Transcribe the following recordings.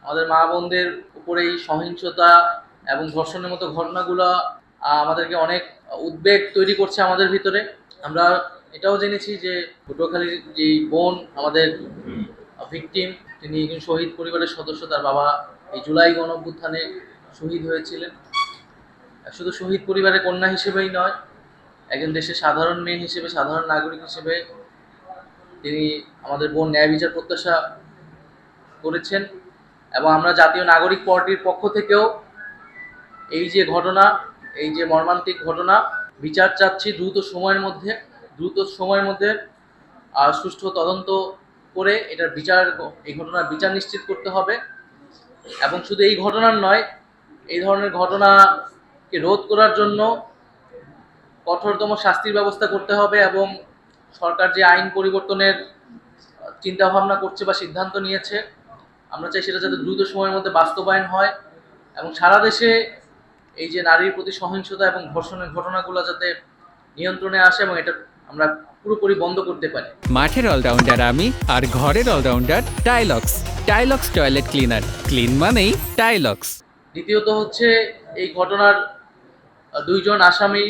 আমাদের মা বোনদের উপরে এই সহিংসতা এবং ধর্ষণের মতো ঘটনাগুলো আমাদেরকে অনেক উদ্বেগ তৈরি করছে আমাদের ভিতরে। আমরা এটাও জেনেছি যে পটুয়াখালীর যেই বোন আমাদের ভিকটিম, তিনি একজন শহীদ পরিবারের সদস্য। তার বাবা এই জুলাই গণঅভ্যুত্থানে শহীদ হয়েছিলেন। শুধু শহীদ পরিবারের কন্যা হিসেবেই নয়, একজন দেশের সাধারণ মেয়ে হিসেবে, সাধারণ নাগরিক হিসেবে তিনি আমাদের বোন ন্যায় বিচার প্রত্যাশা করেছেন। এবং আমরা জাতীয় নাগরিক পার্টির পক্ষ থেকেও এই যে ঘটনা, এই যে মর্মান্তিক ঘটনা, বিচার চাচ্ছি দ্রুত সময়ের মধ্যে সুষ্ঠু তদন্ত করে এই ঘটনার বিচার নিশ্চিত করতে হবে। এবং শুধু এই ঘটনার নয়, এই ধরনের ঘটনাকে রোধ করার জন্য কঠোরতম শাস্তির ব্যবস্থা করতে হবে। এবং সরকার যে আইন পরিবর্তনের চিন্তা ভাবনা করছে বা সিদ্ধান্ত নিয়েছে, আমরা চাই সেটা যাতে দ্রুত সময়ের মধ্যে বাস্তবায়ন হয় এবং সারা দেশে এই যে নারীর প্রতি সহিংসতা এবং ধর্ষণের ঘটনাগুলো যাতে নিয়ন্ত্রণে আসে এবং এটা আমরা পুরোপুরি বন্ধ করতে পারি। মাঠের অলরাউন্ডার আমি, আর ঘরের অলরাউন্ডার টাইলক্স। টাইলক্স টয়লেট ক্লিনার, ক্লিন মানেই টাইলক্স। দ্বিতীয়ত হচ্ছে, এই ঘটনার দুইজন আসামি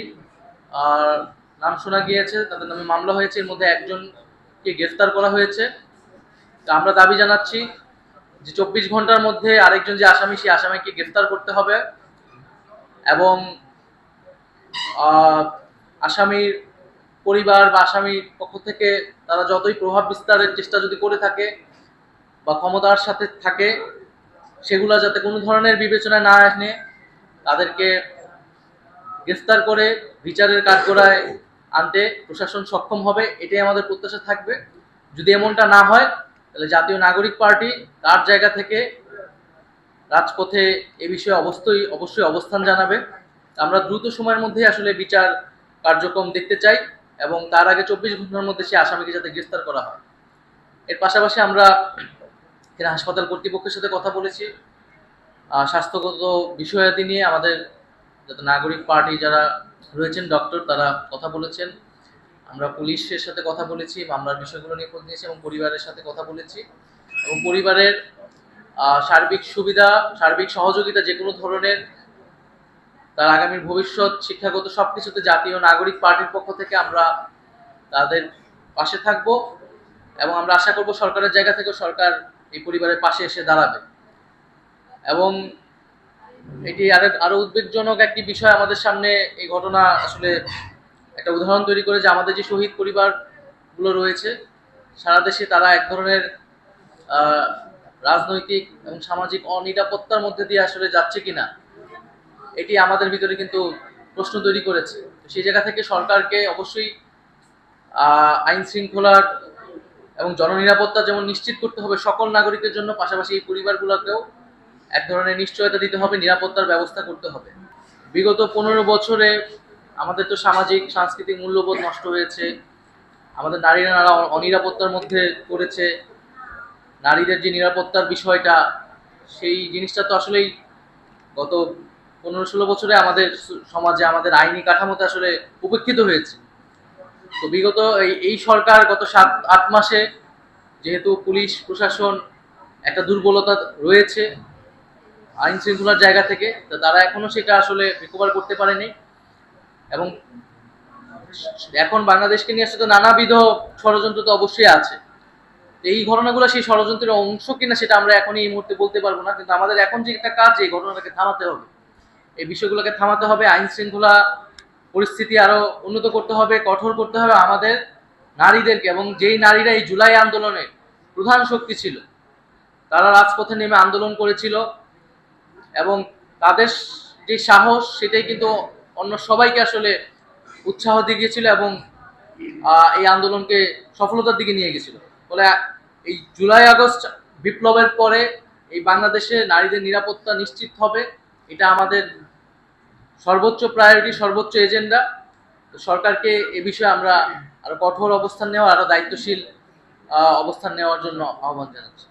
নাম শোনা গিয়েছে, তাদের নামে মামলা হয়েছে। এর মধ্যে একজনকে গ্রেফতার করা হয়েছে। তা আমরা দাবি জানাচ্ছি যে 24 ঘন্টার মধ্যে আরেকজন যে আসামি, সেই আসামিকে গ্রেফতার করতে হবে। এবং আসামির পরিবার বা আসামির পক্ষ থেকে তারা যতই প্রভাব বিস্তারের চেষ্টা যদি করে থাকে বা ক্ষমতার সাথে থাকে, সেগুলো যাতে কোনো ধরনের বিবেচনায় না আসে, তাদেরকে গ্রেফতার করে বিচারের কাঠগড়ায় আনতে প্রশাসন সক্ষম হবে, এটাই আমাদের প্রত্যাশা থাকবে। যদি এমনটা না হয়, তাহলে জাতীয় নাগরিক পার্টি তার জায়গা থেকে রাজপথে এ বিষয়ে অবশ্যই অবস্থান জানাবে। আমরা দ্রুত সময়ের মধ্যে আসলে বিচার কার্যক্রম দেখতে চাই এবং তার আগে 24 ঘন্টার মধ্যে সে আসামিকে যাতে গ্রেফতার করা হয়। এর পাশাপাশি আমরা এখানে হাসপাতাল কর্তৃপক্ষের সাথে কথা বলেছি, স্বাস্থ্যগত বিষয়াদি নিয়ে আমাদের যাতে নাগরিক পার্টি যারা রয়েছেন, ডক্টর, তারা কথা বলেছেন। আমরা পুলিশের সাথে কথা বলেছি, মামলার বিষয়গুলো নিয়ে খোঁজ নিয়েছি এবং পরিবারের সাথে কথা বলেছি। এবং পরিবারের সার্বিক সুবিধা, সার্বিক সহযোগিতা যে কোনো ধরনের, তার আগামীর ভবিষ্যৎ, শিক্ষাগত সবকিছুতে জাতীয় নাগরিক পার্টির পক্ষ থেকে আমরা তাদের পাশে থাকব। এবং আমরা আশা করব সরকারের জায়গা থেকে সরকার এই পরিবারের পাশে এসে দাঁড়াবে। এবং এটি আরো উদ্বেগজনক একটি বিষয় আমাদের সামনে, এই ঘটনা আসলে একটা উদাহরণ তৈরি করে যে আমাদের যে শহীদ পরিবারগুলো রয়েছে সারা দেশে, তারা এক ধরনের রাজনৈতিক এবং সামাজিক অনিরাপত্তার মধ্যে দিয়ে আসলে যাচ্ছে কিনা, এটি আমাদের ভিতরে কিন্তু প্রশ্ন তৈরি করেছে। সেই জায়গা থেকে সরকারকে অবশ্যই আইন শৃঙ্খলার এবং জননিরাপত্তা যেমন নিশ্চিত করতে হবে সকল নাগরিকের জন্য, পাশাপাশি এই পরিবারগুলোকেও এক ধরনের নিশ্চয়তা দিতে হবে, নিরাপত্তার ব্যবস্থা করতে হবে। বিগত 15 বছরে আমাদের তো সামাজিক সাংস্কৃতিক মূল্যবোধ নষ্ট হয়েছে, আমাদের নারীরা অনিরাপত্তার মধ্যে পড়েছে। নারীদের যে নিরাপত্তার বিষয়টা, সেই জিনিসটা তো আসলেই গত 15-16 বছরে আমাদের সমাজে, আমাদের আইনি কাঠামোতে আসলে উপেক্ষিত হয়েছে। তো বিগত এই সরকার গত 7-8 মাসে, যেহেতু পুলিশ প্রশাসন একটা দুর্বলতা রয়েছে আইন শৃঙ্খলার জায়গা থেকে, তো তারা এখনো সেটা আসলে রিকভার করতে পারেনি। এবং এখন বাংলাদেশকে নিয়ে আসলে নানাবিধ ষড়যন্ত্র তো অবশ্যই আছে। এই ঘটনাগুলো সেই ষড়যন্ত্রের অংশ কিনা সেটা আমরা এখন এই মুহূর্তে বলতে পারবো না, কিন্তু আমাদের এখন যে একটা কাজ, এই ঘটনাটাকে থামাতে হবে, এই বিষয়গুলোকে থামাতে হবে। আইন শৃঙ্খলা পরিস্থিতি আরো উন্নত করতে হবে, কঠোর করতে হবে আমাদের নারীদেরকে। এবং যেই নারীরা এই জুলাই আন্দোলনে প্রধান শক্তি ছিল, তারা রাজপথে নেমে আন্দোলন করেছিল এবং তাদের যে সাহস, সেটাই কিন্তু অন্য সবাইকে আসলে উৎসাহ দিয়ে গিয়েছিল এবং এই আন্দোলনকে সফলতার দিকে নিয়ে গেছিল। ফলে এই জুলাই আগস্ট বিপ্লবের পরে এই বাংলাদেশে নারীদের নিরাপত্তা নিশ্চিত হবে, এটা আমাদের সর্বোচ্চ প্রায়োরিটি, সর্বোচ্চ এজেন্ডা। সরকারকে এ বিষয়ে আমরা আরো কঠোর অবস্থান নেওয়া, আরো দায়িত্বশীল অবস্থান নেওয়ার জন্য আহ্বান জানাচ্ছি।